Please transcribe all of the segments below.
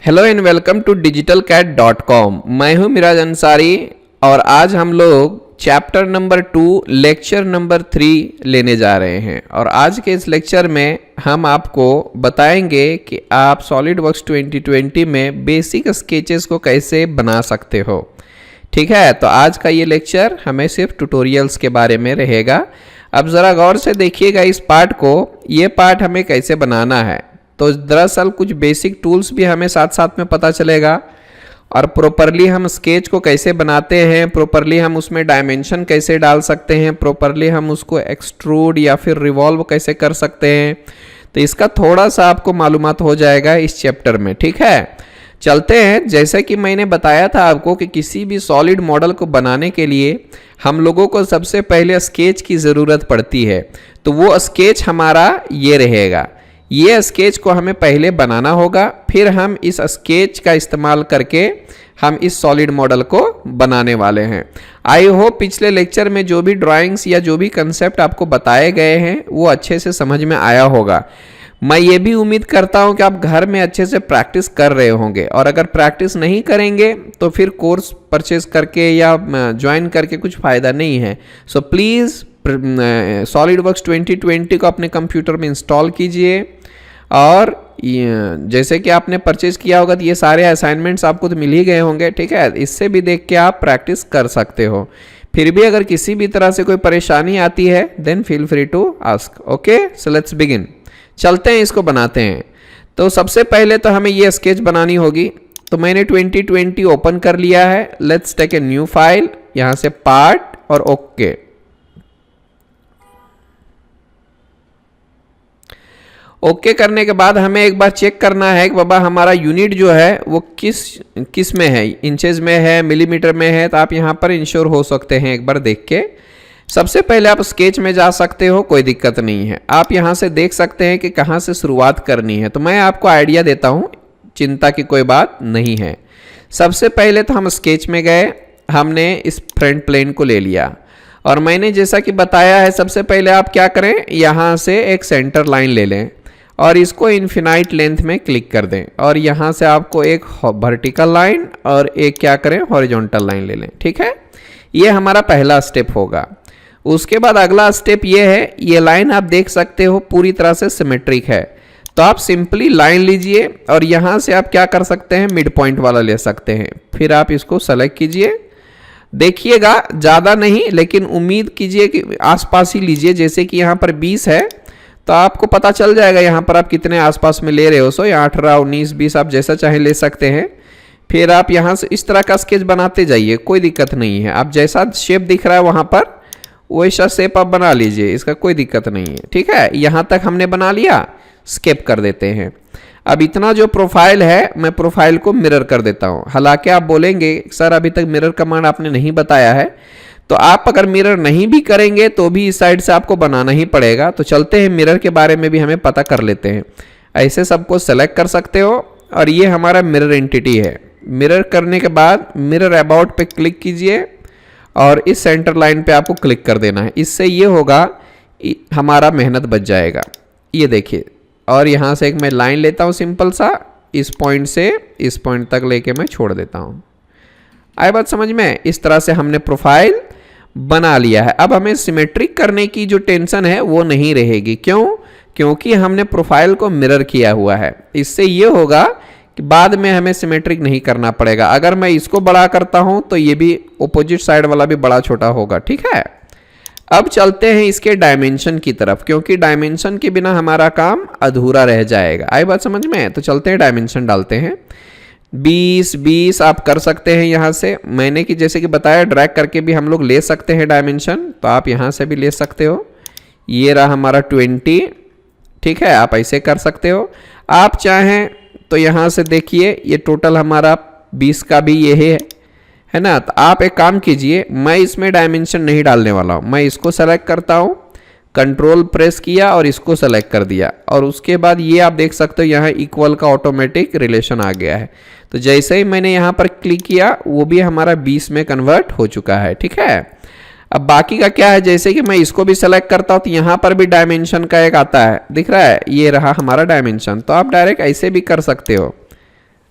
Hello and welcome to digitalcat.com। मैं हूं मिराज अंसारी और आज हम लोग चैप्टर नंबर 2 लेक्चर नंबर 3 लेने जा रहे हैं। और आज के इस लेक्चर में हम आपको बताएंगे कि आप सॉलिडवर्क्स 2020 में बेसिक स्केचेस को कैसे बना सकते हो। ठीक है, तो आज का ये लेक्चर हमें सिर्फ ट्यूटोरियल्स के बारे में रहेगा। अब ज़रा गौर से देखिएगा इस पार्ट को, ये पार्ट हमें कैसे बनाना है। तो दरअसल कुछ बेसिक टूल्स भी हमें साथ साथ में पता चलेगा और प्रॉपरली हम स्केच को कैसे बनाते हैं, प्रॉपरली हम उसमें डायमेंशन कैसे डाल सकते हैं, प्रॉपरली हम उसको एक्सट्रूड या फिर रिवॉल्व कैसे कर सकते हैं। तो इसका थोड़ा सा आपको मालूमात हो जाएगा इस चैप्टर में। ठीक है, चलते हैं। जैसा कि मैंने बताया था आपको कि किसी भी सॉलिड मॉडल को बनाने के लिए हम लोगों को सबसे पहले स्केच की ज़रूरत पड़ती है। तो वो स्केच हमारा ये रहेगा। ये स्केच को हमें पहले बनाना होगा, फिर हम इस स्केच का इस्तेमाल करके हम इस सॉलिड मॉडल को बनाने वाले हैं। आई होप पिछले लेक्चर में जो भी ड्राइंग्स या जो भी कंसेप्ट आपको बताए गए हैं वो अच्छे से समझ में आया होगा। मैं ये भी उम्मीद करता हूँ कि आप घर में अच्छे से प्रैक्टिस कर रहे होंगे, और अगर प्रैक्टिस नहीं करेंगे तो फिर कोर्स परचेज करके या ज्वाइन करके कुछ फ़ायदा नहीं है। सो प्लीज़ सॉलिडवर्क्स 2020 को अपने कंप्यूटर में इंस्टॉल कीजिए, और जैसे कि आपने परचेज किया होगा तो ये सारे असाइनमेंट्स आपको तो मिल ही गए होंगे। ठीक है, इससे भी देख के आप प्रैक्टिस कर सकते हो। फिर भी अगर किसी भी तरह से कोई परेशानी आती है then feel free to ask. Okay, so let's begin. चलते हैं, इसको बनाते हैं। तो सबसे पहले तो हमें ये स्केच बनानी होगी। तो मैंने 2020 ओपन कर लिया है। Let's take a new file, यहाँ से पार्ट और ओके। ओके करने के बाद हमें एक बार चेक करना है कि बाबा हमारा यूनिट जो है वो किस में है, इंचेस में है, मिलीमीटर में है। तो आप यहाँ पर इंश्योर हो सकते हैं एक बार देख के। सबसे पहले आप स्केच में जा सकते हो, कोई दिक्कत नहीं है। आप यहाँ से देख सकते हैं कि कहाँ से शुरुआत करनी है। तो मैं आपको आइडिया देता हूँ, चिंता की कोई बात नहीं है। सबसे पहले तो हम स्केच में गए, हमने इस फ्रंट प्लेन को ले लिया, और मैंने जैसा कि बताया है सबसे पहले आप क्या करें, यहाँ से एक सेंटर लाइन ले लें और इसको इन्फिनाइट लेंथ में क्लिक कर दें, और यहाँ से आपको एक वर्टिकल लाइन और एक क्या करें, हॉरिजॉन्टल लाइन ले लें। ठीक है, ये हमारा पहला स्टेप होगा। उसके बाद अगला स्टेप ये है, ये लाइन आप देख सकते हो पूरी तरह से सिमेट्रिक है। तो आप सिंपली लाइन लीजिए और यहाँ से आप क्या कर सकते हैं, मिड पॉइंट वाला ले सकते हैं। फिर आप इसको सेलेक्ट कीजिए। देखिएगा ज़्यादा नहीं, लेकिन उम्मीद कीजिए कि आसपास ही लीजिए। जैसे कि यहाँ पर 20 है तो आपको पता चल जाएगा यहाँ पर आप कितने आसपास में ले रहे हो। सो या 18, 19, 20 आप जैसा चाहे ले सकते हैं। फिर आप यहाँ से इस तरह का स्केच बनाते जाइए, कोई दिक्कत नहीं है। आप जैसा शेप दिख रहा है वहाँ पर वैसा शेप आप बना लीजिए, इसका कोई दिक्कत नहीं है। ठीक है, यहाँ तक हमने बना लिया, स्केप कर देते हैं। अब इतना जो प्रोफाइल है, मैं प्रोफाइल को मिरर कर देता हूँ। हालांकि आप बोलेंगे सर अभी तक मिरर कमांड आपने नहीं बताया है, तो आप अगर मिरर नहीं भी करेंगे तो भी इस साइड से आपको बनाना ही पड़ेगा। तो चलते हैं, मिरर के बारे में भी हमें पता कर लेते हैं। ऐसे सबको सेलेक्ट कर सकते हो, और ये हमारा मिरर एंटिटी है। मिरर करने के बाद मिरर अबाउट पे क्लिक कीजिए और इस सेंटर लाइन पे आपको क्लिक कर देना है। इससे ये होगा, हमारा मेहनत बच जाएगा। ये देखिए, और यहाँ से एक मैं लाइन लेता हूँ सिंपल सा, इस पॉइंट से इस पॉइंट तक लेके मैं छोड़ देता हूँ। आई बात समझ में? इस तरह से हमने प्रोफाइल बना लिया है। अब हमें सिमेट्रिक करने की जो टेंशन है वो नहीं रहेगी। क्यों? क्योंकि हमने प्रोफाइल को मिरर किया हुआ है। इससे ये होगा कि बाद में हमें सिमेट्रिक नहीं करना पड़ेगा। अगर मैं इसको बड़ा करता हूं तो ये भी अपोजिट साइड वाला भी बड़ा छोटा होगा। ठीक है, अब चलते हैं इसके डायमेंशन की तरफ, क्योंकि डायमेंशन के बिना हमारा काम अधूरा रह जाएगा। आई बात समझ में? तो चलते हैं, डायमेंशन डालते हैं। 20 आप कर सकते हैं यहाँ से। मैंने कि जैसे कि बताया, ड्रैग करके भी हम लोग ले सकते हैं डायमेंशन, तो आप यहाँ से भी ले सकते हो। ये रहा हमारा 20। ठीक है, आप ऐसे कर सकते हो। आप चाहें तो यहाँ से देखिए, ये टोटल हमारा 20 का भी ये है ना। तो आप एक काम कीजिए, मैं इसमें डायमेंशन नहीं डालने वाला हूँ। मैं इसको सेलेक्ट करता हूँ, कंट्रोल प्रेस किया और इसको सेलेक्ट कर दिया, और उसके बाद ये आप देख सकते हो यहाँ इक्वल का ऑटोमेटिक रिलेशन आ गया है। तो जैसे ही मैंने यहाँ पर क्लिक किया वो भी हमारा 20 में कन्वर्ट हो चुका है। ठीक है, अब बाकी का क्या है, जैसे कि मैं इसको भी सेलेक्ट करता हूँ तो यहाँ पर भी डायमेंशन का एक आता है, दिख रहा है, ये रहा हमारा डायमेंशन। तो आप डायरेक्ट ऐसे भी कर सकते हो।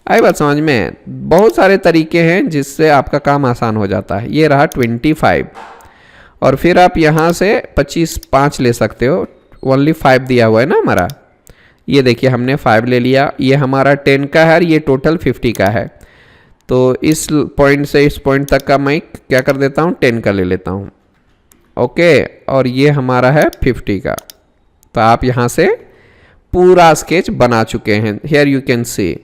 आई बात समझ में? बहुत सारे तरीके हैं जिससे आपका काम आसान हो जाता है। ये रहा 25 और फिर आप यहाँ से 5 ले सकते हो। ओनली 5 दिया हुआ है ना हमारा। ये देखिए हमने 5 ले लिया। ये हमारा 10 का है और ये टोटल 50 का है। तो इस पॉइंट से इस पॉइंट तक का मैं क्या कर देता हूँ, 10 का ले लेता हूँ। ओके, और ये हमारा है 50 का। तो आप यहाँ से पूरा स्केच बना चुके हैं। हियर यू कैन सी,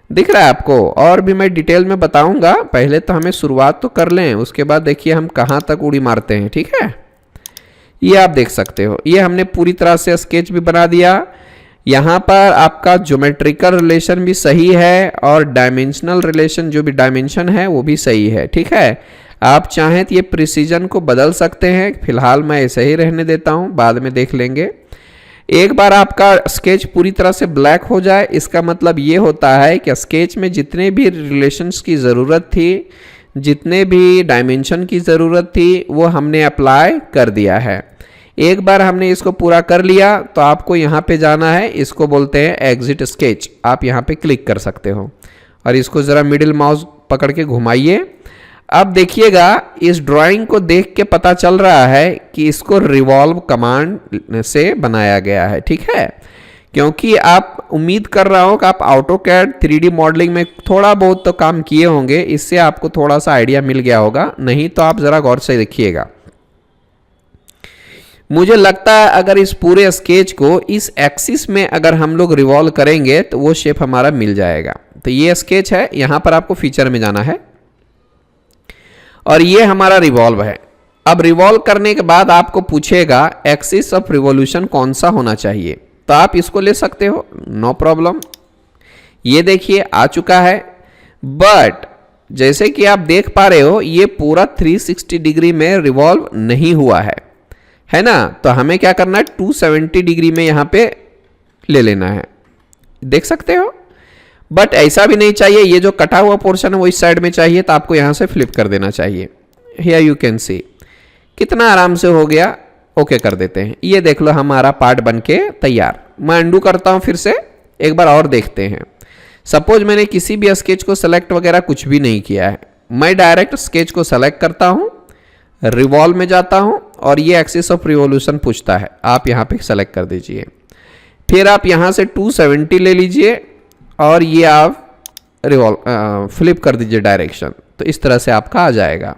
दिख रहा है आपको? और भी मैं डिटेल में बताऊंगा, पहले तो हमें शुरुआत तो कर लें, उसके बाद देखिए हम कहाँ तक उड़ी मारते हैं। ठीक है, ये आप देख सकते हो। ये हमने पूरी तरह से स्केच भी बना दिया। यहाँ पर आपका ज्योमेट्रिकल रिलेशन भी सही है और डायमेंशनल रिलेशन, जो भी डायमेंशन है वो भी सही है। ठीक है, आप चाहें तो ये प्रिसीजन को बदल सकते हैं। फिलहाल मैं ऐसे ही रहने देता हूँ, बाद में देख लेंगे। एक बार आपका स्केच पूरी तरह से ब्लैक हो जाए, इसका मतलब ये होता है कि स्केच में जितने भी रिलेशंस की ज़रूरत थी, जितने भी डायमेंशन की ज़रूरत थी, वो हमने अप्लाई कर दिया है। एक बार हमने इसको पूरा कर लिया तो आपको यहाँ पे जाना है, इसको बोलते हैं एग्जिट स्केच। आप यहाँ पे क्लिक कर सकते हो और इसको ज़रा मिडिल माउस पकड़ के घुमाइए। अब देखिएगा, इस ड्राइंग को देख के पता चल रहा है कि इसको रिवॉल्व कमांड से बनाया गया है। ठीक है, क्योंकि आप, उम्मीद कर रहा हूँ कि आप AutoCAD 3D मॉडलिंग में थोड़ा बहुत तो काम किए होंगे, इससे आपको थोड़ा सा आइडिया मिल गया होगा। नहीं तो आप ज़रा गौर से देखिएगा। मुझे लगता है अगर इस पूरे स्केच को इस एक्सिस में अगर हम लोग रिवॉल्व करेंगे तो वो शेप हमारा मिल जाएगा। तो ये स्केच है, यहाँ पर आपको फीचर में जाना है और ये हमारा रिवॉल्व है। अब रिवॉल्व करने के बाद आपको पूछेगा एक्सिस ऑफ रिवॉल्यूशन कौन सा होना चाहिए, तो आप इसको ले सकते हो, नो प्रॉब्लम। ये देखिए आ चुका है, बट जैसे कि आप देख पा रहे हो ये पूरा 360 डिग्री में रिवॉल्व नहीं हुआ है ना। तो हमें क्या करना है, 270 डिग्री में यहाँ पे ले लेना है, देख सकते हो। बट ऐसा भी नहीं चाहिए, ये जो कटा हुआ पोर्शन है वो इस साइड में चाहिए, तो आपको यहाँ से फ्लिप कर देना चाहिए। हियर यू कैन सी कितना आराम से हो गया। ओके कर देते हैं। ये देख लो हमारा पार्ट बन के तैयार। मैं अंडू करता हूँ, फिर से एक बार और देखते हैं। सपोज मैंने किसी भी स्केच को सेलेक्ट वगैरह कुछ भी नहीं किया है, मैं डायरेक्ट स्केच को सेलेक्ट करता हूँ, रिवॉल्व में जाता हूँ और ये एक्सिस ऑफ रिवॉल्यूशन पूछता है, आप यहाँ पे सेलेक्ट कर दीजिए। फिर आप यहाँ से 270 ले लीजिए और ये आप फ्लिप कर दीजिए डायरेक्शन, तो इस तरह से आपका आ जाएगा।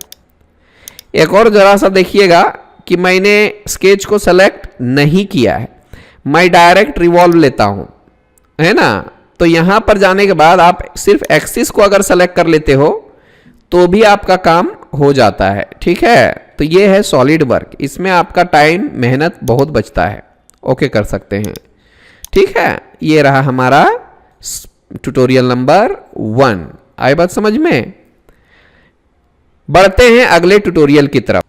एक और ज़रा सा देखिएगा कि मैंने स्केच को सेलेक्ट नहीं किया है, मैं डायरेक्ट रिवॉल्व लेता हूँ, है ना। तो यहाँ पर जाने के बाद आप सिर्फ एक्सिस को अगर सेलेक्ट कर लेते हो तो भी आपका काम हो जाता है। ठीक है, तो ये है सॉलिड वर्क, इसमें आपका टाइम मेहनत बहुत बचता है। ओके कर सकते हैं। ठीक है, ये रहा हमारा ट्यूटोरियल नंबर 1। आई बात समझ में? बढ़ते हैं अगले ट्यूटोरियल की तरफ।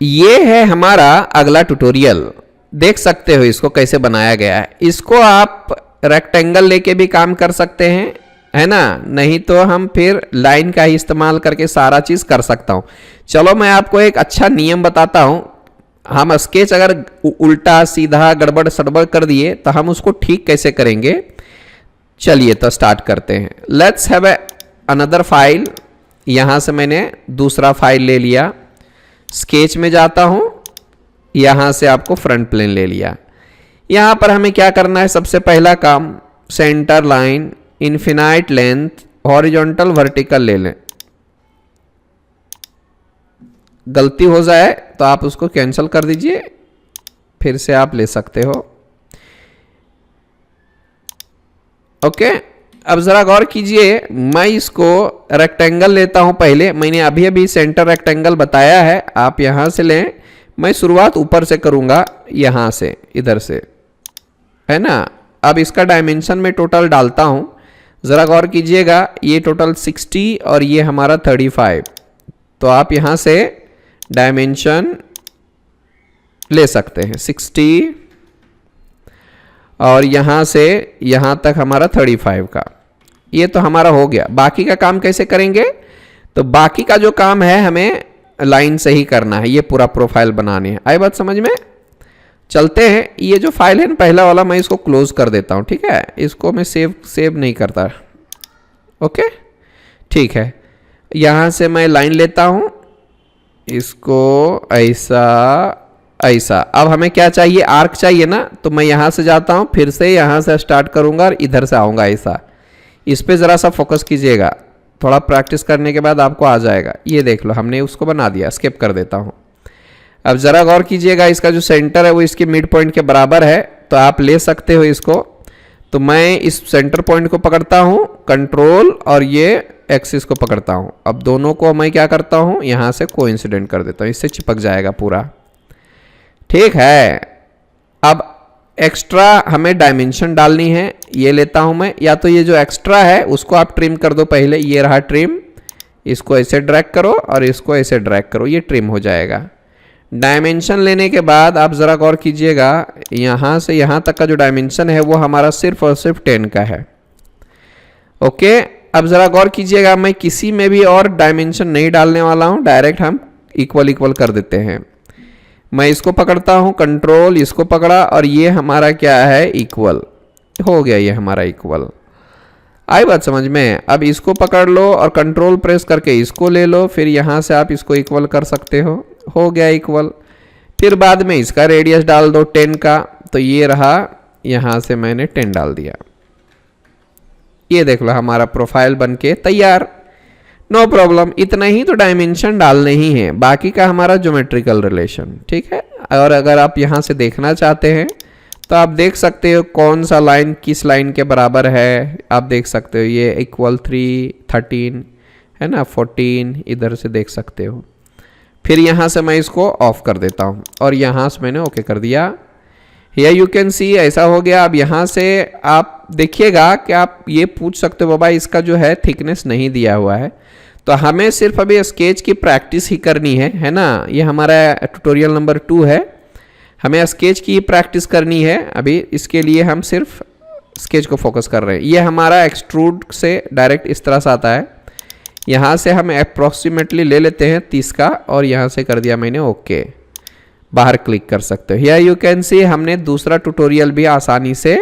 ये है हमारा अगला ट्यूटोरियल, देख सकते हो इसको कैसे बनाया गया है। इसको आप रेक्टेंगल लेके भी काम कर सकते हैं, है ना, नहीं तो हम फिर लाइन का ही इस्तेमाल करके सारा चीज कर सकता हूं। चलो मैं आपको एक अच्छा नियम बताता हूं। हम स्केच अगर उल्टा सीधा गड़बड़ सड़बड़ कर दिए तो हम उसको ठीक कैसे करेंगे। चलिए तो स्टार्ट करते हैं। Let's have another file. यहां से मैंने दूसरा फाइल ले लिया, स्केच में जाता हूं, यहां से आपको फ्रंट प्लेन ले लिया। यहां पर हमें क्या करना है, सबसे पहला काम centre line, infinite length, horizontal vertical ले लें। गलती हो जाए तो आप उसको कैंसिल कर दीजिए, फिर से आप ले सकते हो। ओके, अब जरा गौर कीजिए, मैं इसको रेक्टेंगल लेता हूं। पहले मैंने अभी अभी सेंटर रेक्टेंगल बताया है, आप यहां से लें। मैं शुरुआत ऊपर से करूंगा, यहां से, इधर से, है ना। अब इसका डायमेंशन में टोटल डालता हूं, ज़रा गौर कीजिएगा, ये टोटल 60 और ये हमारा 35। तो आप यहाँ से डायमेंशन ले सकते हैं 60 और यहाँ से यहाँ तक हमारा 35 का। ये तो हमारा हो गया। बाकी का काम कैसे करेंगे, तो बाकी का जो काम है हमें लाइन से ही करना है, ये पूरा प्रोफाइल बनानी है। आई बात समझ में? चलते हैं। ये जो फाइल है ना पहला वाला, मैं इसको क्लोज कर देता हूँ। ठीक है, इसको मैं सेव नहीं करता। ओके, ठीक है। यहाँ से मैं लाइन लेता हूँ, इसको ऐसा ऐसा। अब हमें क्या चाहिए, आर्क चाहिए ना, तो मैं यहाँ से जाता हूँ, फिर से यहाँ से स्टार्ट करूँगा और इधर से आऊँगा ऐसा। इस पे ज़रा सा फोकस कीजिएगा, थोड़ा प्रैक्टिस करने के बाद आपको आ जाएगा। ये देख लो हमने उसको बना दिया, स्किप कर देता हूँ। अब ज़रा गौर कीजिएगा, इसका जो सेंटर है वो इसके मिड पॉइंट के बराबर है, तो आप ले सकते हो इसको। तो मैं इस सेंटर पॉइंट को पकड़ता हूँ, कंट्रोल, और ये एक्सिस को पकड़ता हूँ। अब दोनों को मैं क्या करता हूँ, यहाँ से कोइंसिडेंट कर देता हूँ, इससे चिपक जाएगा पूरा। ठीक है। अब एक्स्ट्रा हमें डायमेंशन डालनी है, ये लेता हूँ मैं, या तो ये जो एक्स्ट्रा है उसको आप ट्रिम कर दो पहले। ये रहा ट्रिम, इसको ऐसे ड्रैग करो और इसको ऐसे ड्रैग करो, ये ट्रिम हो जाएगा। डायमेंशन लेने के बाद आप ज़रा गौर कीजिएगा, यहाँ से यहाँ तक का जो डायमेंशन है वो हमारा सिर्फ और सिर्फ 10 का है। ओके, अब ज़रा गौर कीजिएगा, मैं किसी में भी और डायमेंशन नहीं डालने वाला हूँ, डायरेक्ट हम इक्वल इक्वल कर देते हैं। मैं इसको पकड़ता हूँ, कंट्रोल, इसको पकड़ा, और ये हमारा क्या है, इक्वल हो गया। ये हमारा इक्वल, आई बात समझ में। अब इसको पकड़ लो और कंट्रोल प्रेस करके इसको ले लो, फिर यहाँ से आप इसको इक्वल कर सकते हो गया इक्वल। फिर बाद में इसका रेडियस डाल दो 10 का, तो ये रहा, यहाँ से मैंने 10 डाल दिया। ये देख लो हमारा प्रोफाइल बनके तैयार। नो प्रॉब्लम, इतना ही तो डायमेंशन डालने ही है, बाकी का हमारा ज्योमेट्रिकल रिलेशन। ठीक है। और अगर आप यहाँ से देखना चाहते हैं तो आप देख सकते हो कौन सा लाइन किस लाइन के बराबर है। आप देख सकते हो ये इक्वल 3, 13 है ना, 14, इधर से देख सकते हो। फिर यहाँ से मैं इसको ऑफ कर देता हूँ और यहाँ से मैंने ओके कर दिया। हियर यू कैन सी, ऐसा हो गया। अब यहाँ से आप देखिएगा कि आप ये पूछ सकते हो, बाबा इसका जो है थिकनेस नहीं दिया हुआ है, तो हमें सिर्फ अभी स्केच की प्रैक्टिस ही करनी है ना। ये हमारा ट्यूटोरियल नंबर 2 है, हमें स्केच की प्रैक्टिस करनी है। अभी इसके लिए हम सिर्फ स्केच को फोकस कर रहे हैं। ये हमारा एक्सट्रूड से डायरेक्ट इस तरह से आता है। यहाँ से हम अप्रॉक्सीमेटली ले लेते हैं 30 का, और यहाँ से कर दिया मैंने ओके। बाहर क्लिक कर सकते हो। हियर यू कैन सी, हमने दूसरा ट्यूटोरियल भी आसानी से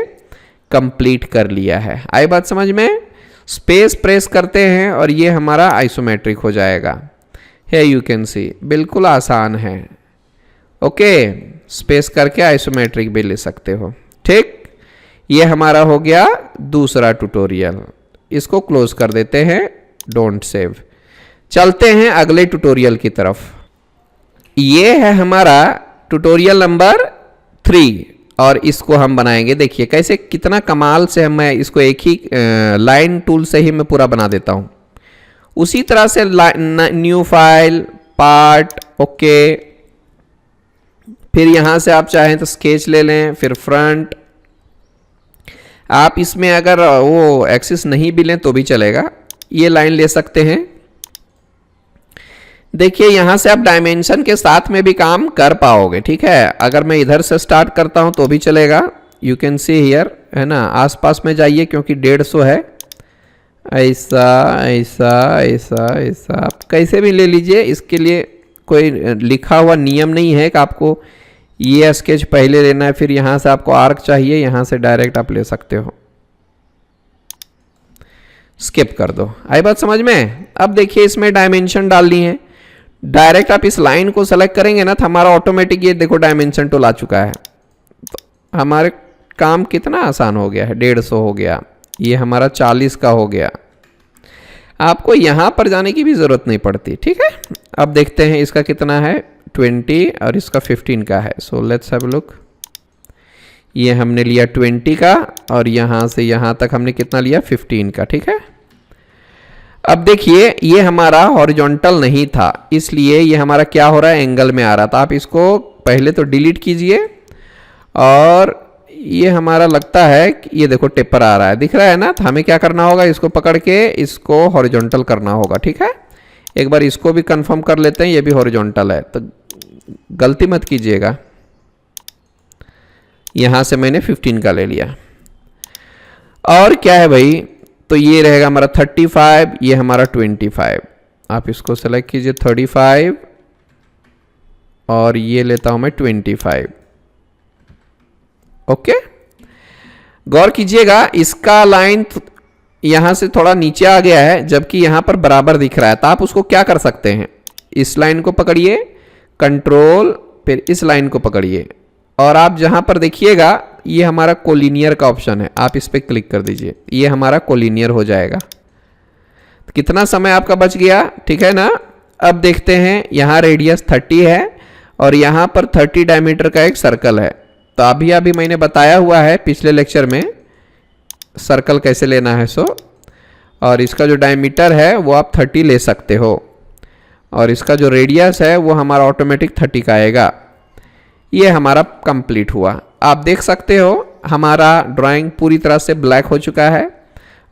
कंप्लीट कर लिया है। आई बात समझ में। स्पेस प्रेस करते हैं और ये हमारा आइसोमेट्रिक हो जाएगा। हियर यू कैन सी, बिल्कुल आसान है। ओके, स्पेस करके आइसोमेट्रिक भी ले सकते हो। ठीक, ये हमारा हो गया दूसरा ट्यूटोरियल। इसको क्लोज कर देते हैं, डोंट सेव। चलते हैं अगले ट्यूटोरियल की तरफ। ये है हमारा ट्यूटोरियल नंबर 3 और इसको हम बनाएंगे। देखिए कैसे, कितना कमाल से मैं इसको एक ही लाइन टूल से ही मैं पूरा बना देता हूँ। उसी तरह से न्यू फाइल, पार्ट, ओके। फिर यहाँ से आप चाहें तो स्केच ले लें, फिर फ्रंट। आप इसमें अगर वो एक्सिस नहीं भी लें तो भी चलेगा, ये लाइन ले सकते हैं। देखिए यहाँ से आप डायमेंशन के साथ में भी काम कर पाओगे। ठीक है, अगर मैं इधर से स्टार्ट करता हूँ तो भी चलेगा। यू कैन सी हियर, है ना। आसपास में जाइए क्योंकि 150 है। ऐसा ऐसा ऐसा ऐसा आप कैसे भी ले लीजिए, इसके लिए कोई लिखा हुआ नियम नहीं है कि आपको ये स्केच पहले लेना है, फिर यहाँ से आपको आर्क चाहिए, यहाँ से डायरेक्ट आप ले सकते हो। स्किप कर दो। आई बात समझ में। अब देखिए इसमें डायमेंशन डालनी है। डायरेक्ट आप इस लाइन को सेलेक्ट करेंगे ना तो हमारा ऑटोमेटिक ये देखो डायमेंशन टूल आ चुका है। तो हमारे काम कितना आसान हो गया है। 150 हो गया, ये हमारा 40 का हो गया। आपको यहाँ पर जाने की भी ज़रूरत नहीं पड़ती। ठीक है, अब देखते हैं इसका कितना है, 20 और इसका 15 का है। So let's have a look. ये हमने लिया 20 का और यहाँ से यहाँ तक हमने कितना लिया, 15 का। ठीक है, अब देखिए ये हमारा हॉरिजॉन्टल नहीं था, इसलिए ये हमारा क्या हो रहा है, एंगल में आ रहा था। आप इसको पहले तो डिलीट कीजिए और ये हमारा लगता है कि ये देखो टेपर आ रहा है, दिख रहा है ना। तो हमें क्या करना होगा, इसको पकड़ के इसको हॉरिजॉन्टल करना होगा। ठीक है, एक बार इसको भी कंफर्म कर लेते हैं, ये भी हॉरिजॉन्टल है, तो गलती मत कीजिएगा। यहाँ से मैंने 15 का ले लिया। और क्या है भाई, तो ये रहेगा हमारा 35, ये हमारा 25। आप इसको सेलेक्ट कीजिए 35 और ये लेता हूं मैं 25। ओके, गौर कीजिएगा इसका लाइन यहाँ से थोड़ा नीचे आ गया है, जबकि यहाँ पर बराबर दिख रहा है। तो आप उसको क्या कर सकते हैं, इस लाइन को पकड़िए, कंट्रोल, फिर इस लाइन को पकड़िए, और आप जहाँ पर देखिएगा ये हमारा कोलिनियर का ऑप्शन है, आप इस पर क्लिक कर दीजिए, ये हमारा कोलिनियर हो जाएगा। तो कितना समय आपका बच गया, ठीक है ना। अब देखते हैं, यहाँ रेडियस 30 है और यहाँ पर 30 डायमीटर का एक सर्कल है। तो अभी अभी मैंने बताया हुआ है पिछले लेक्चर में सर्कल कैसे लेना है सो, और इसका जो डायमीटर है वो आप 30 ले सकते हो, और इसका जो रेडियस है वो हमारा ऑटोमेटिक 30 का आएगा। ये हमारा कंप्लीट हुआ। आप देख सकते हो हमारा ड्राइंग पूरी तरह से ब्लैक हो चुका है,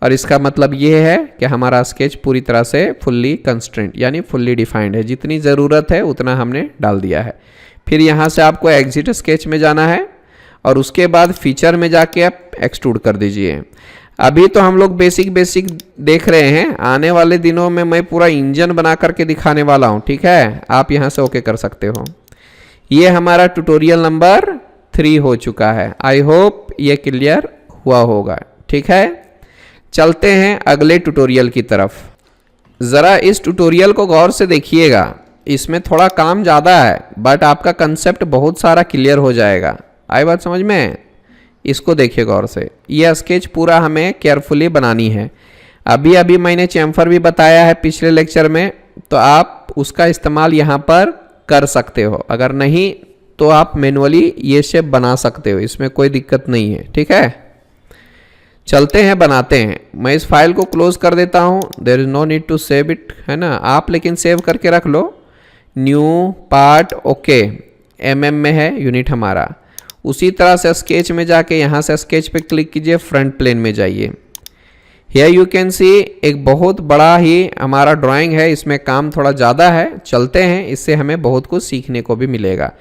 और इसका मतलब ये है कि हमारा स्केच पूरी तरह से फुल्ली कंस्ट्रेंट यानी फुल्ली डिफाइंड है। जितनी ज़रूरत है उतना हमने डाल दिया है। फिर यहाँ से आपको एग्जिट स्केच में जाना है और उसके बाद फीचर में जाके आप एक्सट्रूड कर दीजिए। अभी तो हम लोग बेसिक देख रहे हैं, आने वाले दिनों में मैं पूरा इंजन बना करके दिखाने वाला हूँ, ठीक है। आप यहाँ से ओके कर सकते हो। ये हमारा ट्यूटोरियल नंबर 3 हो चुका है। आई होप ये क्लियर हुआ होगा, ठीक है। चलते हैं अगले ट्यूटोरियल की तरफ। ज़रा इस ट्यूटोरियल को गौर से देखिएगा, इसमें थोड़ा काम ज़्यादा है बट आपका कंसेप्ट बहुत सारा क्लियर हो जाएगा। आई बात समझ में, इसको देखिए गौर से। यह स्केच पूरा हमें केयरफुली बनानी है। अभी अभी मैंने चैम्फर भी बताया है पिछले लेक्चर में, तो आप उसका इस्तेमाल यहाँ पर कर सकते हो। अगर नहीं तो आप मैनुअली ये शेप बना सकते हो, इसमें कोई दिक्कत नहीं है, ठीक है। चलते हैं, बनाते हैं। मैं इस फाइल को क्लोज कर देता हूँ, there is no need to save it, है ना। आप लेकिन सेव करके रख लो। न्यू पार्ट, ओके, mm में है यूनिट हमारा। उसी तरह से स्केच में जाके यहाँ से स्केच पे क्लिक कीजिए, फ्रंट प्लेन में जाइए। हियर यू कैन सी एक बहुत बड़ा ही हमारा ड्राइंग है, इसमें काम थोड़ा ज़्यादा है। चलते हैं, इससे हमें बहुत कुछ सीखने को भी मिलेगा।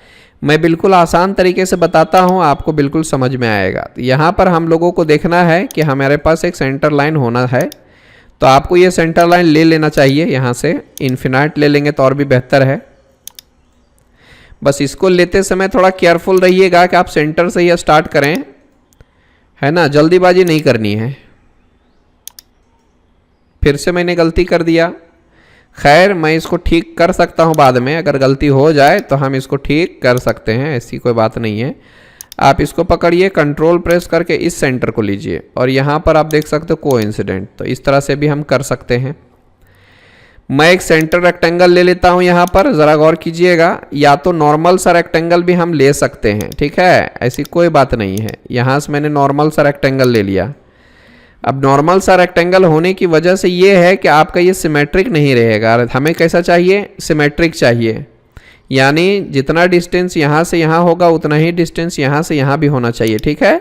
मैं बिल्कुल आसान तरीके से बताता हूँ, आपको बिल्कुल समझ में आएगा। यहाँ पर हम लोगों को देखना है कि हमारे पास एक सेंटर लाइन होना है, तो आपको ये सेंटर लाइन ले लेना चाहिए। यहाँ से इन्फिनाइट ले लेंगे तो और भी बेहतर है। बस इसको लेते समय थोड़ा केयरफुल रहिएगा कि आप सेंटर से ही स्टार्ट करें, है ना, जल्दीबाजी नहीं करनी है। फिर से मैंने गलती कर दिया। खैर, मैं इसको ठीक कर सकता हूँ बाद में, अगर गलती हो जाए तो हम इसको ठीक कर सकते हैं, ऐसी कोई बात नहीं है। आप इसको पकड़िए, कंट्रोल प्रेस करके इस सेंटर को लीजिए, और यहाँ पर आप देख सकते हो कोइंसिडेंट, तो इस तरह से भी हम कर सकते हैं। मैं एक सेंटर रेक्टेंगल ले लेता हूँ यहाँ पर, ज़रा गौर कीजिएगा। या तो नॉर्मल सा रेक्टेंगल भी हम ले सकते हैं, ठीक है, ऐसी कोई बात नहीं है। यहाँ से मैंने नॉर्मल सा रेक्टेंगल ले लिया। अब नॉर्मल सा रेक्टेंगल होने की वजह से ये है कि आपका ये सिमेट्रिक नहीं रहेगा। हमें कैसा चाहिए, सिमेट्रिक चाहिए, यानी जितना डिस्टेंस यहाँ से यहाँ होगा उतना ही डिस्टेंस यहाँ से यहाँ भी होना चाहिए, ठीक है।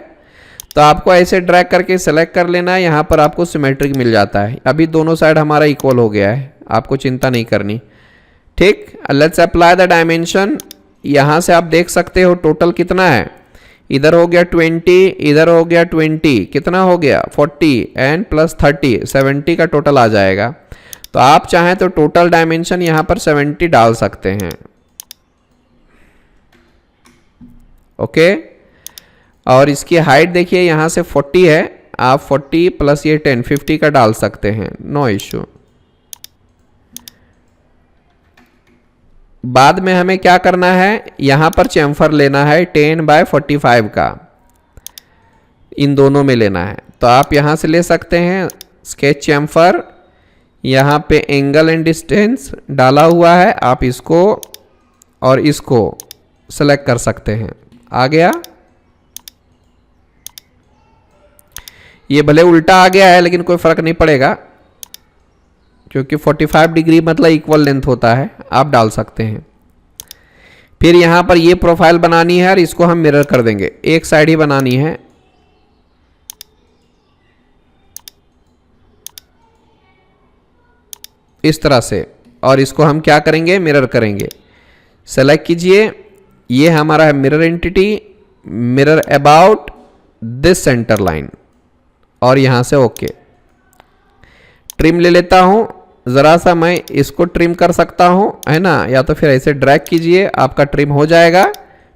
तो आपको ऐसे ड्रैग करके सेलेक्ट कर लेना है, यहाँ पर आपको सिमेट्रिक मिल जाता है। अभी दोनों साइड हमारा इक्वल हो गया है, आपको चिंता नहीं करनी, ठीक। Let's apply the dimension. यहाँ से आप देख सकते हो टोटल कितना है, इधर हो गया 20, इधर हो गया 20, कितना हो गया 40 एंड प्लस 30, 70 का टोटल आ जाएगा। तो आप चाहें तो टोटल डायमेंशन यहाँ पर 70 डाल सकते हैं, ओके। और इसकी हाइट देखिए यहाँ से 40 है, आप 40 प्लस ये 10, 50 का डाल सकते हैं, नो इश्यू। बाद में हमें क्या करना है, यहाँ पर चैम्फर लेना है 10/45 का, इन दोनों में लेना है। तो आप यहाँ से ले सकते हैं स्केच चैम्फर, यहाँ पे एंगल एंड डिस्टेंस डाला हुआ है, आप इसको और इसको सेलेक्ट कर सकते हैं। आ गया, ये भले उल्टा आ गया है लेकिन कोई फर्क नहीं पड़ेगा, क्योंकि 45 डिग्री मतलब इक्वल लेंथ होता है, आप डाल सकते हैं। फिर यहाँ पर ये प्रोफाइल बनानी है और इसको हम मिरर कर देंगे, एक साइड ही बनानी है। इस तरह से, और इसको हम क्या करेंगे, मिरर करेंगे। सेलेक्ट कीजिए, ये हमारा है mirror entity, mirror about this centre line, और यहाँ से ओके। ट्रिम ले लेता हूँ, ज़रा सा मैं इसको ट्रिम कर सकता हूँ, है ना, या तो फिर ऐसे ड्रैग कीजिए, आपका ट्रिम हो जाएगा।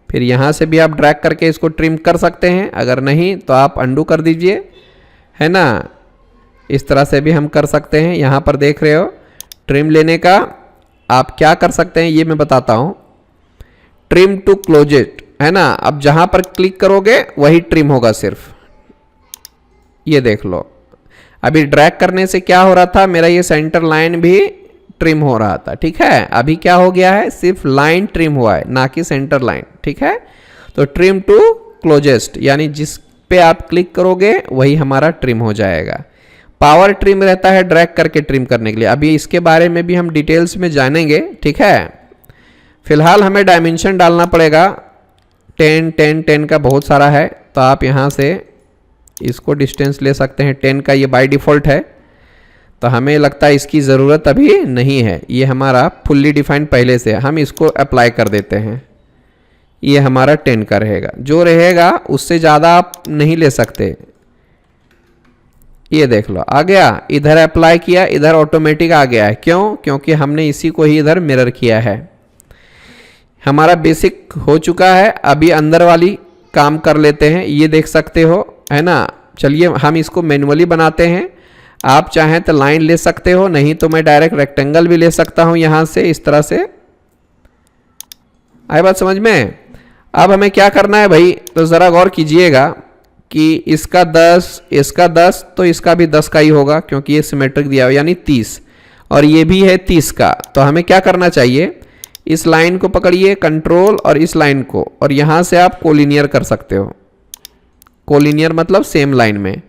फिर यहाँ से भी आप ड्रैग करके इसको ट्रिम कर सकते हैं, अगर नहीं तो आप अंडू कर दीजिए, है ना। इस तरह से भी हम कर सकते हैं। यहाँ पर देख रहे हो ट्रिम लेने का आप क्या कर सकते हैं ये मैं बताता हूँ। ट्रिम टू क्लोज इट है ना, अब जहाँ पर क्लिक करोगे वही ट्रिम होगा सिर्फ। ये देख लो अभी ड्रैग करने से क्या हो रहा था, मेरा ये सेंटर लाइन भी ट्रिम हो रहा था। ठीक है, अभी क्या हो गया है, सिर्फ लाइन ट्रिम हुआ है ना कि सेंटर लाइन। ठीक है, तो ट्रिम टू क्लोजेस्ट यानी जिस पे आप क्लिक करोगे वही हमारा ट्रिम हो जाएगा। पावर ट्रिम रहता है ड्रैग करके ट्रिम करने के लिए, अभी इसके बारे में भी हम डिटेल्स में जानेंगे। ठीक है, फिलहाल हमें डायमेंशन डालना पड़ेगा। 10 10 10 का बहुत सारा है, तो आप यहाँ से इसको डिस्टेंस ले सकते हैं। 10 का ये बाय डिफ़ॉल्ट है, तो हमें लगता है इसकी ज़रूरत अभी नहीं है। ये हमारा फुल्ली डिफाइंड पहले से, हम इसको अप्लाई कर देते हैं। ये हमारा 10 का रहेगा, जो रहेगा उससे ज़्यादा आप नहीं ले सकते। ये देख लो आ गया, इधर अप्लाई किया, इधर ऑटोमेटिक आ गया है। क्यों? क्योंकि हमने इसी को ही इधर मिरर किया है। हमारा बेसिक हो चुका है, अभी अंदर वाली काम कर लेते हैं। ये देख सकते हो है ना। चलिए हम इसको मैन्युअली बनाते हैं। आप चाहें तो लाइन ले सकते हो, नहीं तो मैं डायरेक्ट रेक्टेंगल भी ले सकता हूं यहाँ से, इस तरह से। आई बात समझ में? अब हमें क्या करना है भाई, तो ज़रा गौर कीजिएगा कि इसका 10, इसका 10, तो इसका भी 10 का ही होगा क्योंकि ये सिमेट्रिक दिया हुआ यानी 30, और ये भी है 30 का। तो हमें क्या करना चाहिए, इस लाइन को पकड़िए कंट्रोल और इस लाइन को, और यहाँ से आप कोलिनियर कर सकते हो। कोलिनियर मतलब सेम लाइन में।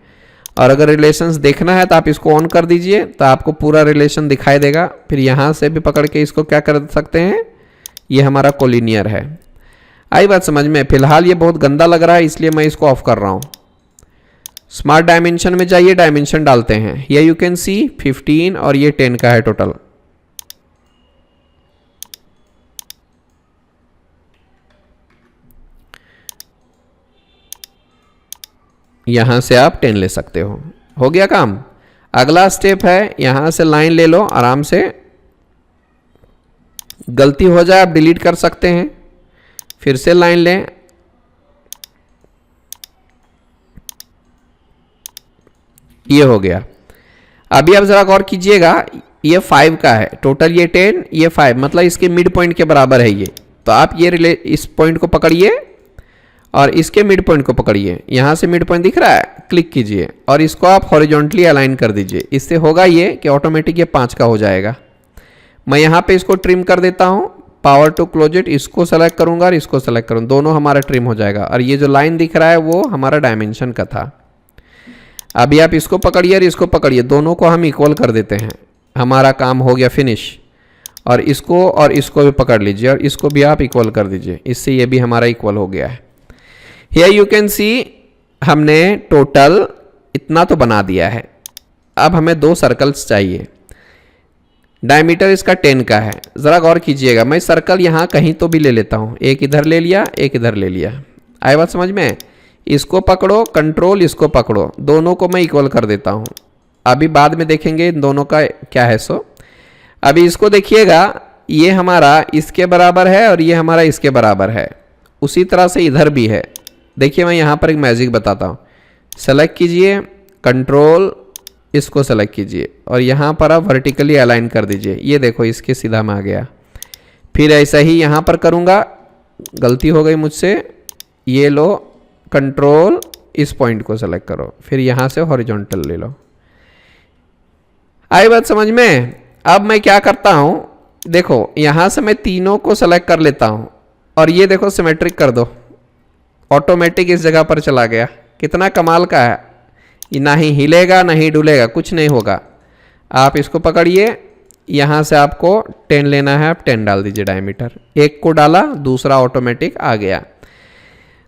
और अगर रिलेशंस देखना है तो आप इसको ऑन कर दीजिए, तो आपको पूरा रिलेशन दिखाई देगा। फिर यहाँ से भी पकड़ के इसको क्या कर सकते हैं, ये हमारा कोलिनियर है। आई बात समझ में? फिलहाल ये बहुत गंदा लग रहा है इसलिए मैं इसको ऑफ कर रहा हूँ। स्मार्ट डायमेंशन में जाइए, डायमेंशन डालते हैं। ये यू कैन सी 15 और ये 10 का है टोटल। यहाँ से आप 10 ले सकते हो गया काम। अगला स्टेप है, यहाँ से लाइन ले लो आराम से। गलती हो जाए आप डिलीट कर सकते हैं, फिर से लाइन लें। ये हो गया। अभी आप जरा गौर कीजिएगा, ये 5 का है टोटल, ये 10, ये 5, मतलब इसके मिड पॉइंट के बराबर है ये। तो आप ये इस पॉइंट को पकड़िए और इसके मिड पॉइंट को पकड़िए। यहाँ से मिड पॉइंट दिख रहा है, क्लिक कीजिए और इसको आप हॉरिजॉन्टली अलाइन कर दीजिए। इससे होगा ये कि ऑटोमेटिक ये 5 का हो जाएगा। मैं यहाँ पे इसको ट्रिम कर देता हूँ, पावर टू क्लोज इट, इसको सेलेक्ट करूँगा और इसको सेलेक्ट करूँ, दोनों हमारा ट्रिम हो जाएगा। और ये जो लाइन दिख रहा है वो हमारा डायमेंशन का था। अभी आप इसको पकड़िए और इसको पकड़िए, दोनों को हम इक्वल कर देते हैं। हमारा काम हो गया फिनिश। और इसको भी पकड़ लीजिए और इसको भी आप इक्वल कर दीजिए, इससे ये भी हमारा इक्वल हो गया है। हियर यू कैन सी हमने टोटल इतना तो बना दिया है। अब हमें 2 सर्कल्स चाहिए। डायमीटर इसका 10 का है। ज़रा गौर कीजिएगा, मैं सर्कल यहाँ कहीं तो भी ले लेता हूँ। एक इधर ले लिया, एक इधर ले लिया। आई बात समझ में? इसको पकड़ो कंट्रोल, इसको पकड़ो, दोनों को मैं इक्वल कर देता हूँ। अभी बाद में देखेंगे इन दोनों का क्या है। सो अभी इसको देखिएगा, ये हमारा इसके बराबर है और ये हमारा इसके बराबर है। उसी तरह से इधर भी है। देखिए मैं यहाँ पर एक मैजिक बताता हूँ। सेलेक्ट कीजिए कंट्रोल, इसको सेलेक्ट कीजिए और यहाँ पर आप वर्टिकली अलाइन कर दीजिए। ये देखो इसके सीधा में आ गया। फिर ऐसा ही यहाँ पर करूँगा, गलती हो गई मुझसे। ये लो कंट्रोल, इस पॉइंट को सेलेक्ट करो, फिर यहाँ से हॉरिजॉन्टल ले लो। आई बात समझ में? अब मैं क्या करता हूँ, देखो यहाँ से मैं तीनों को सेलेक्ट कर लेता हूँ और ये देखो सिमेट्रिक कर दो, ऑटोमेटिक इस जगह पर चला गया। कितना कमाल का है, ये ना ही हिलेगा ना ही डुलेगा, कुछ नहीं होगा। आप इसको पकड़िए, यहाँ से आपको 10 लेना है, आप 10 डाल दीजिए डायमीटर। एक को डाला, दूसरा ऑटोमेटिक आ गया।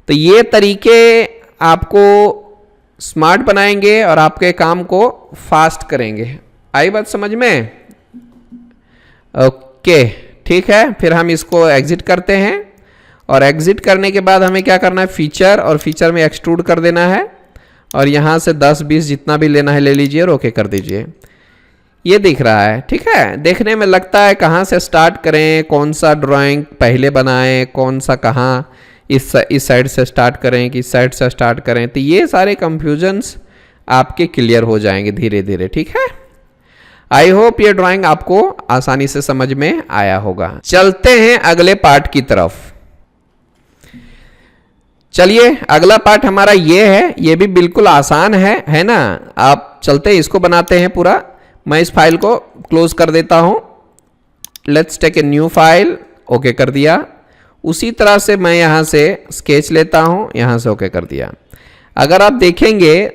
तो ये तरीके आपको स्मार्ट बनाएंगे और आपके काम को फास्ट करेंगे। आई बात समझ में? ओके ठीक है, फिर हम इसको एग्जिट करते हैं और एग्जिट करने के बाद हमें क्या करना है, फीचर, और फीचर में एक्सट्रूड कर देना है और यहाँ से 10-20 जितना भी लेना है ले लीजिए और ओके कर दीजिए। ये दिख रहा है, ठीक है। देखने में लगता है कहाँ से स्टार्ट करें, कौन सा ड्राइंग पहले बनाएं, कौन सा कहाँ, इस साइड से स्टार्ट करें कि इस साइड से स्टार्ट करें, तो ये सारे कंफ्यूजन्स आपके क्लियर हो जाएंगे धीरे धीरे। ठीक है, आई होप ये ड्राइंग आपको आसानी से समझ में आया होगा। चलते हैं अगले पार्ट की तरफ। चलिए अगला पार्ट हमारा ये है, ये भी बिल्कुल आसान है ना। आप चलते हैं इसको बनाते हैं पूरा। मैं इस फाइल को क्लोज कर देता हूं। Let's take a new file. Okay कर दिया। उसी तरह से मैं यहां से स्केच लेता हूं, यहां से ओके कर दिया। अगर आप देखेंगे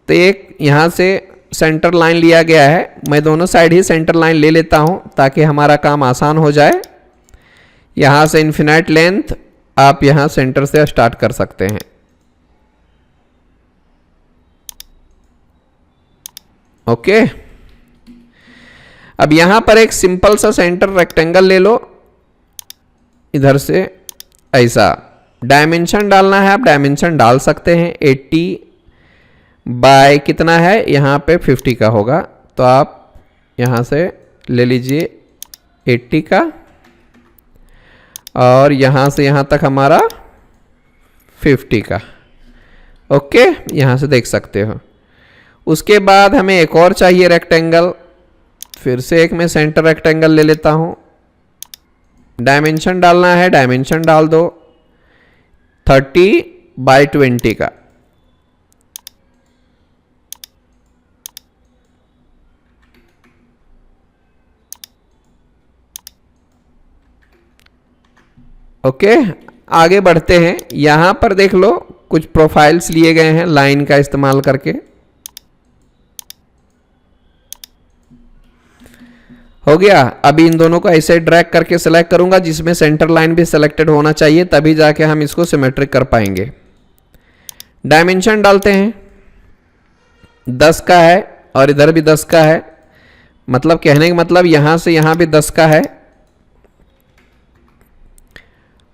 तो एक यहां से सेंटर लाइन लिया गया है। मैं दोनों साइड ही सेंटर लाइन ले लेता हूं ताकि हमारा काम आसान हो जाए। यहां से इन्फिनाइट लेंथ आप यहां सेंटर से स्टार्ट कर सकते हैं। ओके, अब यहां पर एक सिंपल सा सेंटर रेक्टेंगल ले लो। इधर से ऐसा डायमेंशन डालना है, आप डायमेंशन डाल सकते हैं। 80 बाय कितना है, यहां पे 50 का होगा, तो आप यहां से ले लीजिए 80 का, और यहां से यहां तक हमारा 50 का। ओके, यहां से देख सकते हो। उसके बाद हमें एक और चाहिए रेक्टेंगल। फिर से एक मैं सेंटर रेक्टेंगल ले लेता हूं। डायमेंशन डालना है, डायमेंशन डाल दो 30 बाय 20 का। ओके, आगे बढ़ते हैं। यहां पर देख लो कुछ प्रोफाइल्स लिए गए हैं लाइन का इस्तेमाल करके। हो गया। अभी इन दोनों को ऐसे ड्रैग करके सेलेक्ट करूंगा जिसमें सेंटर लाइन भी सेलेक्टेड होना चाहिए, तभी जाके हम इसको सिमेट्रिक कर पाएंगे। डायमेंशन डालते हैं, 10 का है और इधर भी 10 का है। मतलब कहने का मतलब यहां से यहां भी 10 का है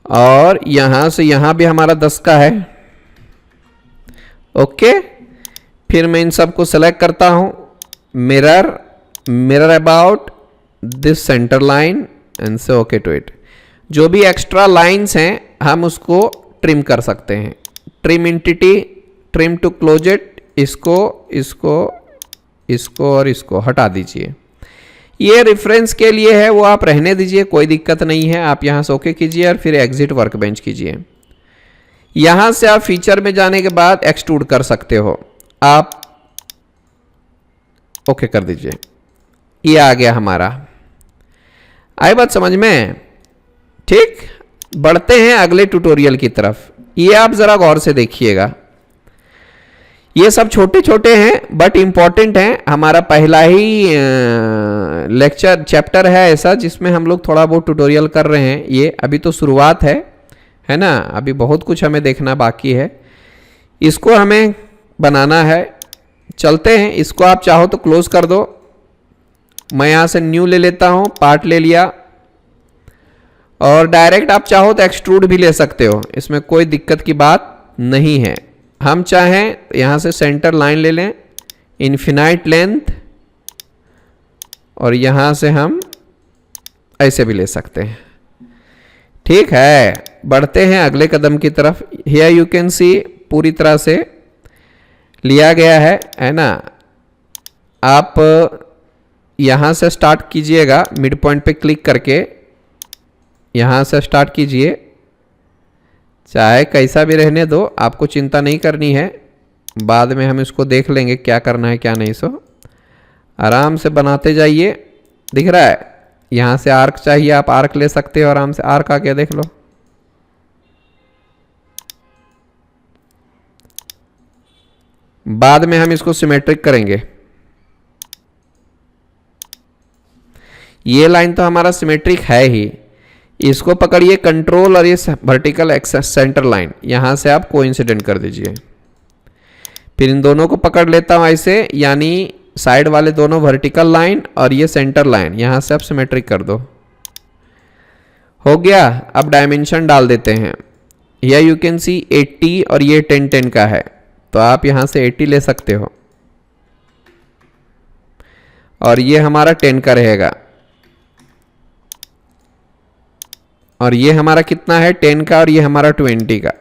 और यहां से यहां भी हमारा 10 का है। ओके, फिर मैं इन सबको सेलेक्ट करता हूं। Mirror about this centre line and से ओके टू इट। जो भी एक्स्ट्रा लाइंस हैं हम उसको ट्रिम कर सकते हैं। Trim entity, trim to close it. इसको इसको इसको और इसको हटा दीजिए। ये रेफरेंस के लिए है, वो आप रहने दीजिए, कोई दिक्कत नहीं है। आप यहां से ओके कीजिए और फिर एग्जिट वर्कबेंच कीजिए। यहां से आप फीचर में जाने के बाद एक्सट्रूड कर सकते हो। आप ओके कर दीजिए। ये आ गया हमारा। आई बात समझ में? ठीक, बढ़ते हैं अगले ट्यूटोरियल की तरफ। ये आप जरा गौर से देखिएगा। ये सब छोटे छोटे हैं बट इंपॉर्टेंट हैं। हमारा पहला ही लेक्चर चैप्टर है ऐसा जिसमें हम लोग थोड़ा बहुत ट्यूटोरियल कर रहे हैं। ये अभी तो शुरुआत है ना, अभी बहुत कुछ हमें देखना बाकी है। इसको हमें बनाना है। चलते हैं, इसको आप चाहो तो क्लोज कर दो। मैं यहां से न्यू ले लेता हूं, पार्ट ले लिया, और डायरेक्ट आप चाहो तो एक्सट्रूड भी ले सकते हो, इसमें कोई दिक्कत की बात नहीं है। हम चाहें यहां से सेंटर लाइन ले लें, इन्फिनाइट लेंथ, और यहां से हम ऐसे भी ले सकते हैं। ठीक है, बढ़ते हैं अगले कदम की तरफ। हियर यू कैन सी पूरी तरह से लिया गया है ना। आप यहां से स्टार्ट कीजिएगा, मिड पॉइंट पे क्लिक करके यहां से स्टार्ट कीजिए। चाहे कैसा भी रहने दो, आपको चिंता नहीं करनी है, बाद में हम इसको देख लेंगे क्या करना है क्या नहीं। सो आराम से बनाते जाइए। दिख रहा है, यहां से आर्क चाहिए आप आर्क ले सकते हो, आराम से आर्क आके देख लो। बाद में हम इसको सिमेट्रिक करेंगे। ये लाइन तो हमारा सिमेट्रिक है ही। इसको पकड़िए कंट्रोल और ये वर्टिकल एक्सेस सेंटर लाइन, यहां से आप कोइंसिडेंट कर दीजिए। फिर इन दोनों को पकड़ लेता हूं ऐसे, यानी साइड वाले दोनों वर्टिकल लाइन और ये सेंटर लाइन, यहां से आप सिमेट्रिक कर दो। हो गया। अब डायमेंशन डाल देते हैं। या यू कैन सी 80 और ये 10-10 का है, तो आप यहां से 80 ले सकते हो और ये हमारा 10 का रहेगा। और ये हमारा कितना है, 10 का, और ये हमारा 20 का।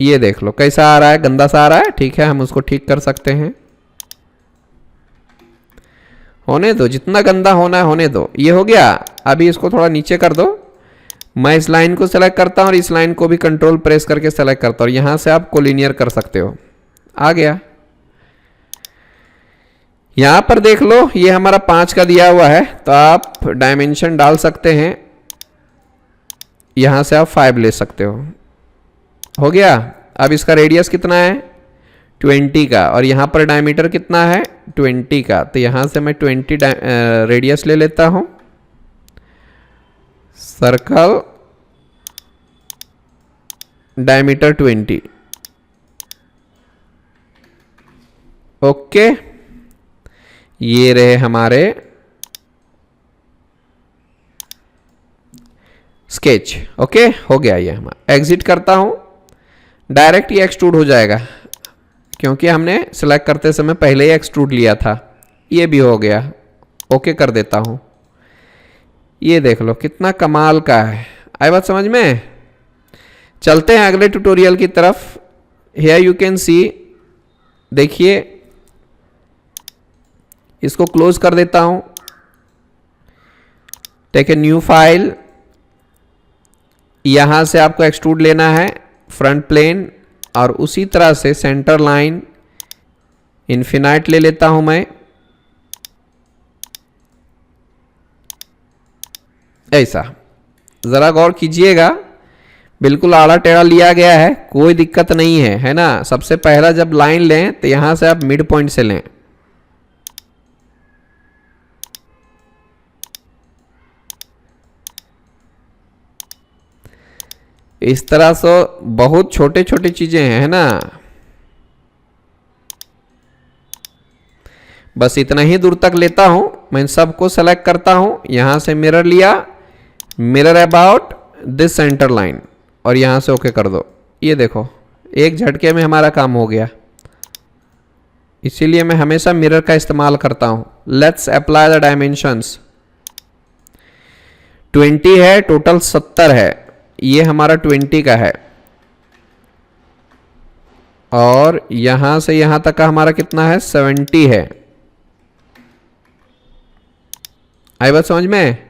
ये देख लो कैसा आ रहा है, गंदा सा आ रहा है। ठीक है, हम उसको ठीक कर सकते हैं। होने दो, जितना गंदा होना है होने दो। ये हो गया। अभी इसको थोड़ा नीचे कर दो। मैं इस लाइन को सेलेक्ट करता हूँ और इस लाइन को भी कंट्रोल प्रेस करके सेलेक्ट करता हूँ। यहाँ से आप कोलिनियर कर सकते हो। आ गया। यहाँ पर देख लो, ये हमारा 5 का दिया हुआ है, तो आप डायमेंशन डाल सकते हैं। यहाँ से आप 5 ले सकते हो गया। अब इसका रेडियस कितना है 20 का, और यहाँ पर डायमीटर कितना है 20 का। तो यहाँ से मैं 20 रेडियस ले लेता हूँ। Circle diameter 20। ओके, ये रहे हमारे स्केच। ओके, हो गया ये हमारा। एग्जिट करता हूं, डायरेक्ट ये एक्सट्रूड हो जाएगा क्योंकि हमने सिलेक्ट करते समय पहले ही एक्सट्रूड लिया था। ये भी हो गया। ओके कर देता हूं। ये देख लो कितना कमाल का है। आई बात समझ में? चलते हैं अगले ट्यूटोरियल की तरफ। हियर यू कैन सी, देखिए इसको क्लोज कर देता हूं। Take a new file. यहां से आपको एक्सट्रूड लेना है फ्रंट प्लेन, और उसी तरह से सेंटर लाइन इन्फिनाइट ले लेता हूं मैं। ऐसा जरा गौर कीजिएगा, बिल्कुल आड़ा टेढ़ा लिया गया है, कोई दिक्कत नहीं है, है ना। सबसे पहला जब लाइन लें तो यहां से आप मिड पॉइंट से लें। इस तरह से बहुत छोटे छोटे चीजें हैं, है ना। बस इतना ही दूर तक लेता हूं मैं। सबको सेलेक्ट करता हूं, यहां से मिरर लिया, mirror about this centre line, और यहां से ओके कर दो। ये देखो एक झटके में हमारा काम हो गया। इसीलिए मैं हमेशा मिरर का इस्तेमाल करता हूं। Let's apply the dimensions. 20 है, टोटल 70 है। ये हमारा 20 का है, और यहां से यहां तक का हमारा कितना है 70 है। आई बात समझ में?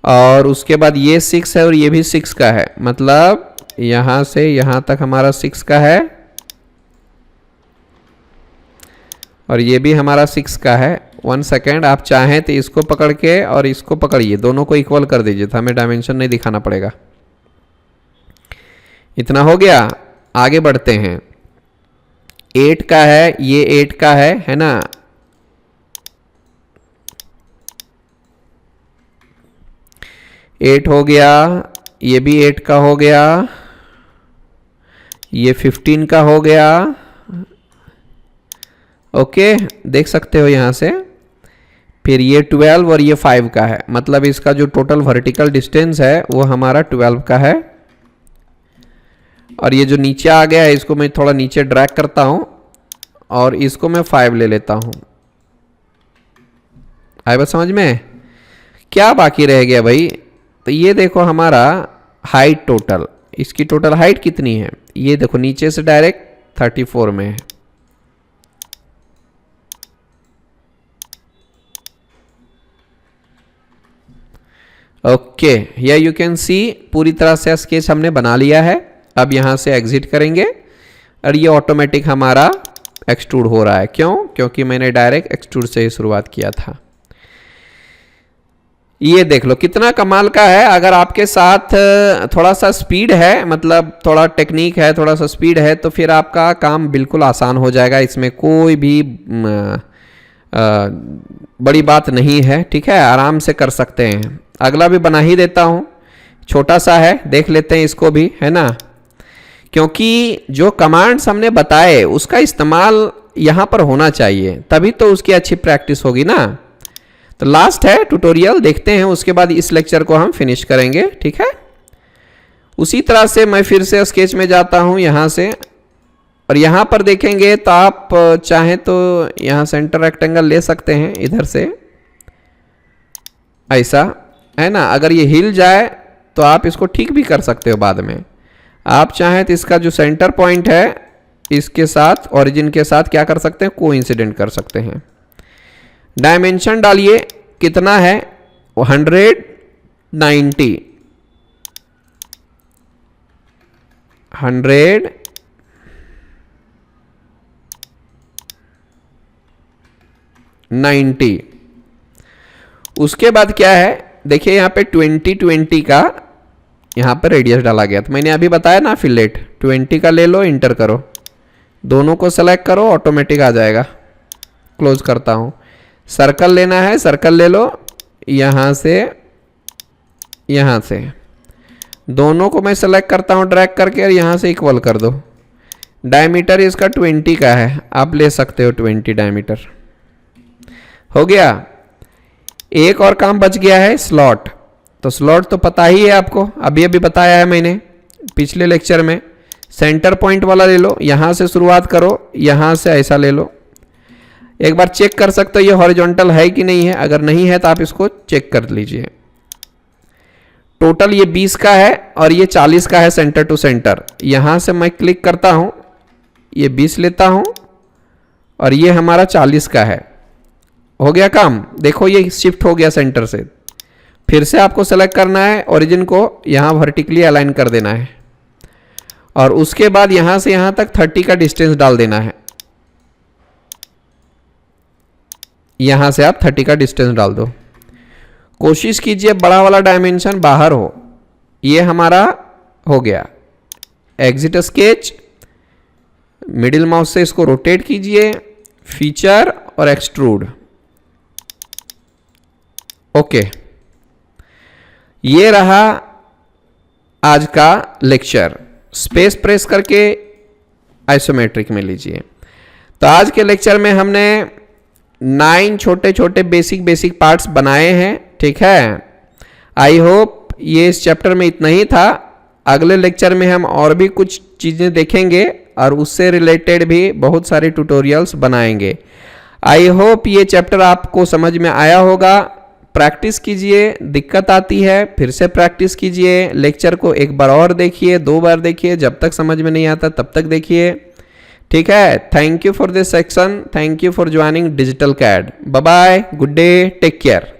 और उसके बाद ये 6 है और ये भी 6 का है, मतलब यहां से यहां तक हमारा 6 का है, और ये भी हमारा 6 का है। 1 सेकेंड, आप चाहें तो इसको पकड़ के और इसको पकड़िए, दोनों को इक्वल कर दीजिए तो हमें डायमेंशन नहीं दिखाना पड़ेगा। इतना हो गया। आगे बढ़ते हैं। 8 का है, ये 8 का है ना। एट हो गया, ये भी 8 का हो गया, ये 15 का हो गया। ओके, देख सकते हो यहां से। फिर ये 12 और ये 5 का है, मतलब इसका जो टोटल वर्टिकल डिस्टेंस है वो हमारा 12 का है। और ये जो नीचे आ गया है इसको मैं थोड़ा नीचे ड्रैग करता हूं, और इसको मैं 5 ले लेता हूं। आई बात समझ में? क्या बाकी रह गया भाई? तो ये देखो हमारा हाइट टोटल, इसकी टोटल हाइट कितनी है? ये देखो नीचे से डायरेक्ट 34 में है। Okay, here you can see पूरी तरह से स्केच हमने बना लिया है। अब यहां से एग्जिट करेंगे और ये ऑटोमेटिक हमारा एक्सट्रूड हो रहा है। क्यों? क्योंकि मैंने डायरेक्ट एक्सट्रूड से ही शुरुआत किया था। ये देख लो कितना कमाल का है। अगर आपके साथ थोड़ा सा स्पीड है, मतलब थोड़ा टेक्निक है, थोड़ा सा स्पीड है, तो फिर आपका काम बिल्कुल आसान हो जाएगा। इसमें कोई भी बड़ी बात नहीं है, ठीक है, आराम से कर सकते हैं। अगला भी बना ही देता हूं, छोटा सा है, देख लेते हैं इसको भी, है ना। क्योंकि जो कमांड्स हमने बताए उसका इस्तेमाल यहां पर होना चाहिए, तभी तो उसकी अच्छी प्रैक्टिस होगी ना। तो लास्ट है ट्यूटोरियल, देखते हैं, उसके बाद इस लेक्चर को हम फिनिश करेंगे, ठीक है। उसी तरह से मैं फिर से स्केच में जाता हूं यहां से, और यहां पर देखेंगे तो आप चाहें तो यहां सेंटर रेक्टेंगल ले सकते हैं इधर से, ऐसा, है ना। अगर ये हिल जाए तो आप इसको ठीक भी कर सकते हो बाद में। आप चाहें तो इसका जो सेंटर पॉइंट है इसके साथ ओरिजिन के साथ क्या कर सकते हैं, कोइंसिडेंट कर सकते हैं। डायमेंशन डालिए, कितना है 190 190। उसके बाद क्या है, देखिए यहाँ पे 20 का यहाँ पर रेडियस डाला गया। तो मैंने अभी बताया ना फिलेट 20 का ले लो, इंटर करो, दोनों को सेलेक्ट करो, ऑटोमेटिक आ जाएगा। क्लोज करता हूँ। सर्कल लेना है, सर्कल ले लो, यहाँ से दोनों को मैं सेलेक्ट करता हूँ ड्रैग करके और यहाँ से इक्वल कर दो। डायमीटर इसका 20 का है, आप ले सकते हो 20 डायमीटर। हो गया। एक और काम बच गया है, स्लॉट। तो स्लॉट तो पता ही है आपको, अभी अभी बताया है मैंने पिछले लेक्चर में। सेंटर पॉइंट वाला ले लो, यहाँ से शुरुआत करो, यहाँ से ऐसा ले लो। एक बार चेक कर सकते हो ये हॉरिजॉन्टल है कि नहीं है, अगर नहीं है तो आप इसको चेक कर लीजिए। टोटल ये 20 का है और ये 40 का है सेंटर टू सेंटर। यहाँ से मैं क्लिक करता हूँ, ये 20 लेता हूँ और ये हमारा 40 का है। हो गया काम। देखो ये शिफ्ट हो गया सेंटर से। फिर से आपको सेलेक्ट करना है, ओरिजिन को यहाँ वर्टिकली अलाइन कर देना है और उसके बाद यहाँ से यहाँ तक 30 का डिस्टेंस डाल देना है। यहाँ से आप 30 का डिस्टेंस डाल दो। कोशिश कीजिए बड़ा वाला डायमेंशन बाहर हो। ये हमारा हो गया। एग्जिट स्केच, मिडिल माउस से इसको रोटेट कीजिए, फीचर और एक्सट्रूड। ओके, ये रहा आज का लेक्चर। स्पेस प्रेस करके आइसोमेट्रिक में लीजिए। तो आज के लेक्चर में हमने 9 छोटे छोटे बेसिक पार्ट्स बनाए हैं, ठीक है। आई होप ये इस चैप्टर में इतना ही था। अगले लेक्चर में हम और भी कुछ चीज़ें देखेंगे और उससे रिलेटेड भी बहुत सारे ट्यूटोरियल्स बनाएंगे। आई होप ये चैप्टर आपको समझ में आया होगा। प्रैक्टिस कीजिए, दिक्कत आती है फिर से प्रैक्टिस कीजिए। लेक्चर को एक बार और देखिए, 2 बार देखिए, जब तक समझ में नहीं आता तब तक देखिए, ठीक है। Thank you for this section, thank you for joining digital CAD. Bye bye, good day, take care.